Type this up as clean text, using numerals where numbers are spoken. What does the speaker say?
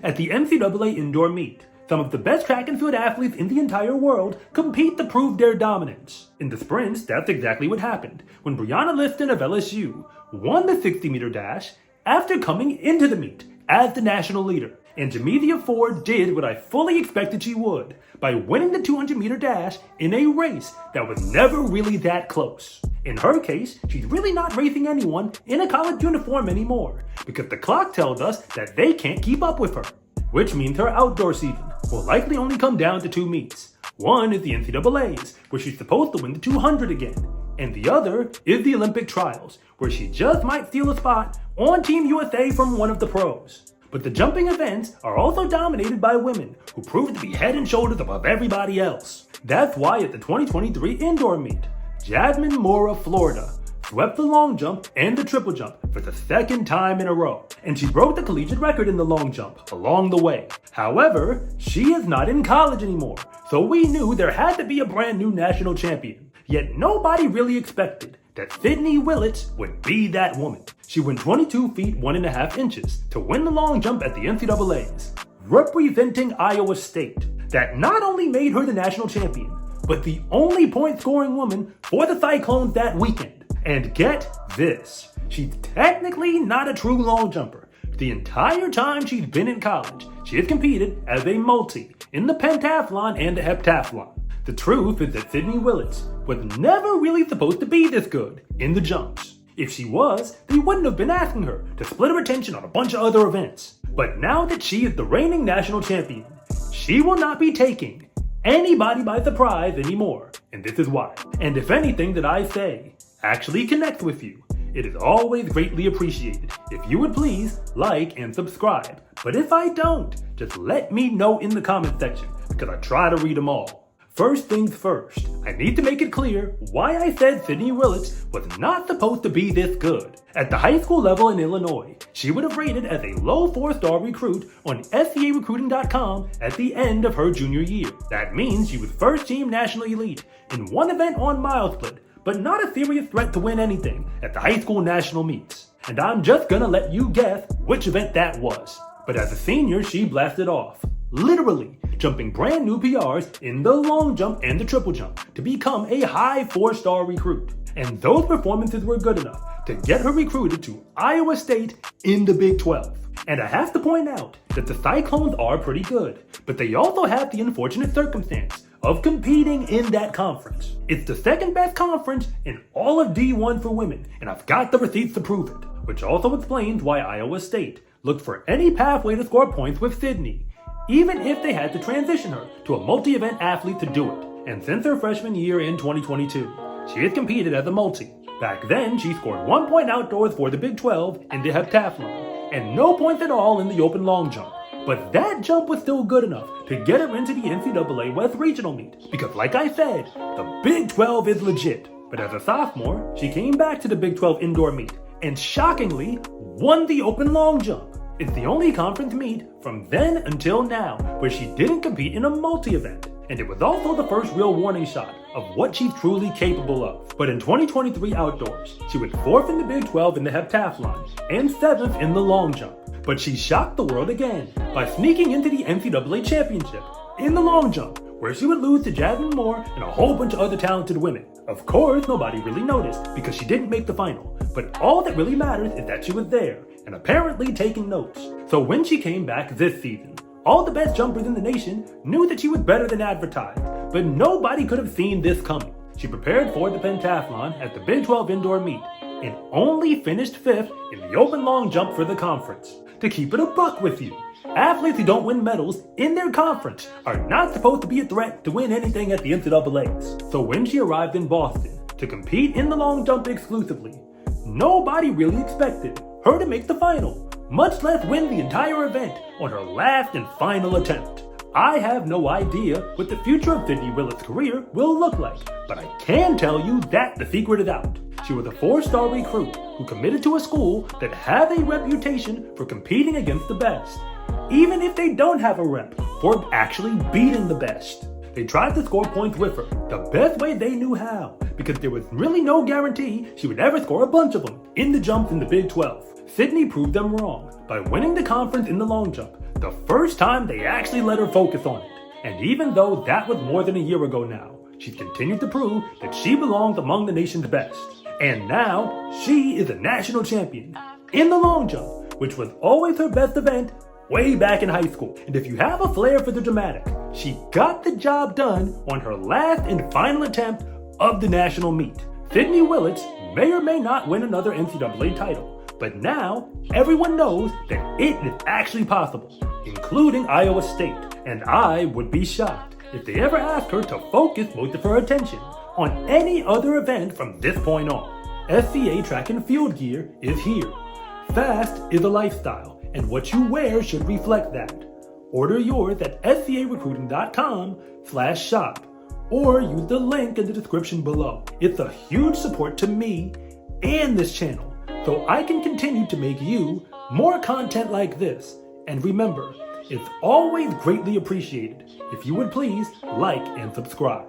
At the NCAA indoor meet, some of the best track and field athletes in the entire world compete to prove their dominance. In the sprints, that's exactly what happened when Brianna Liston of LSU won the 60-meter dash after coming into the meet as the national leader. And Jamelia Ford did what I fully expected she would by winning the 200-meter dash in a race that was never really that close. In her case, she's really not racing anyone in a college uniform anymore because the clock tells us that they can't keep up with her, which means her outdoor season will likely only come down to two meets. One is the NCAAs, where she's supposed to win the 200 again, and the other is the Olympic trials, where she just might steal a spot on Team USA from one of the pros. But the jumping events are also dominated by women who prove to be head and shoulders above everybody else. That's why at the 2023 indoor meet, Jasmine Moore of Florida swept the long jump and the triple jump for the second time in a row, and she broke the collegiate record in the long jump along the way. However, she is not in college anymore, so we knew there had to be a brand new national champion. Yet nobody really expected that Sydney Willits would be that woman. She went 22 feet 1.5 inches to win the long jump at the NCAAs, representing Iowa State. That not only made her the national champion, but the only point-scoring woman for the Cyclones that weekend. And get this, she's technically not a true long jumper. The entire time she's been in college, she has competed as a multi in the pentathlon and the heptathlon. The truth is that Sydney Willits was never really supposed to be this good in the jumps. If she was, they wouldn't have been asking her to split her attention on a bunch of other events. But now that she is the reigning national champion, she will not be taking anybody by surprise anymore. And this is why. And if anything that I say actually connects with you, it is always greatly appreciated if you would please like and subscribe. But if I don't, just let me know in the comment section because I try to read them all. First things first, I need to make it clear why I said Sydney Willits was not supposed to be this good. At the high school level in Illinois, she would have rated as a low 4-star recruit on SCArecruiting.com at the end of her junior year. That means she was first team national elite in one event on mile split, but not a serious threat to win anything at the high school national meets. And I'm just gonna let you guess which event that was. But as a senior, she blasted off, literally jumping brand new PRs in the long jump and the triple jump to become a high 4-star recruit. And those performances were good enough to get her recruited to Iowa State in the Big 12. And I have to point out that the Cyclones are pretty good, but they also have the unfortunate circumstance of competing in that conference. It's the second best conference in all of D1 for women, and I've got the receipts to prove it, which also explains why Iowa State looked for any pathway to score points with Sydney, even if they had to transition her to a multi-event athlete to do it. And since her freshman year in 2022, she has competed as a multi. Back then, she scored 1 point outdoors for the Big 12 in the heptathlon, and no points at all in the open long jump. But that jump was still good enough to get her into the NCAA West Regional meet, because like I said, the Big 12 is legit. But as a sophomore, she came back to the Big 12 indoor meet, and shockingly, won the open long jump. It's the only conference meet from then until now where she didn't compete in a multi-event. And it was also the first real warning shot of what she's truly capable of. But in 2023 outdoors, she was 4th in the Big 12 in the heptathlon and 7th in the long jump. But she shocked the world again by sneaking into the NCAA championship in the long jump, where she would lose to Jasmine Moore and a whole bunch of other talented women. Of course, nobody really noticed because she didn't make the final. But all that really matters is that she was there and apparently taking notes. So when she came back this season, all the best jumpers in the nation knew that she was better than advertised, but nobody could have seen this coming. She prepared for the pentathlon at the Big 12 indoor meet and only finished 5th in the open long jump for the conference. To keep it a buck with you, athletes who don't win medals in their conference are not supposed to be a threat to win anything at the NCAAs. So when she arrived in Boston to compete in the long jump exclusively, nobody really expected her to make the final, much less win the entire event on her last and final attempt. I have no idea what the future of Sydney Willits' career will look like, but I can tell you that the secret is out. She was a 4-star recruit who committed to a school that has a reputation for competing against the best, even if they don't have a rep for actually beating the best. They tried to score points with her the best way they knew how, because there was really no guarantee she would ever score a bunch of them in the jumps in the Big 12. Sydney proved them wrong by winning the conference in the long jump, the first time they actually let her focus on it. And even though that was more than a year ago now, she's continued to prove that she belongs among the nation's best. And now, she is a national champion in the long jump, which was always her best event way back in high school. And if you have a flair for the dramatic, she got the job done on her last and final attempt of the national meet. Sydney Willits may or may not win another NCAA title, but now everyone knows that it is actually possible, including Iowa State. And I would be shocked if they ever ask her to focus most of her attention on any other event from this point on. SCA track and field gear is here. Fast is a lifestyle, and what you wear should reflect that. Order yours at scarecruiting.com/shop or use the link in the description below. It's a huge support to me and this channel, so I can continue to make you more content like this. And remember, it's always greatly appreciated if you would please like and subscribe.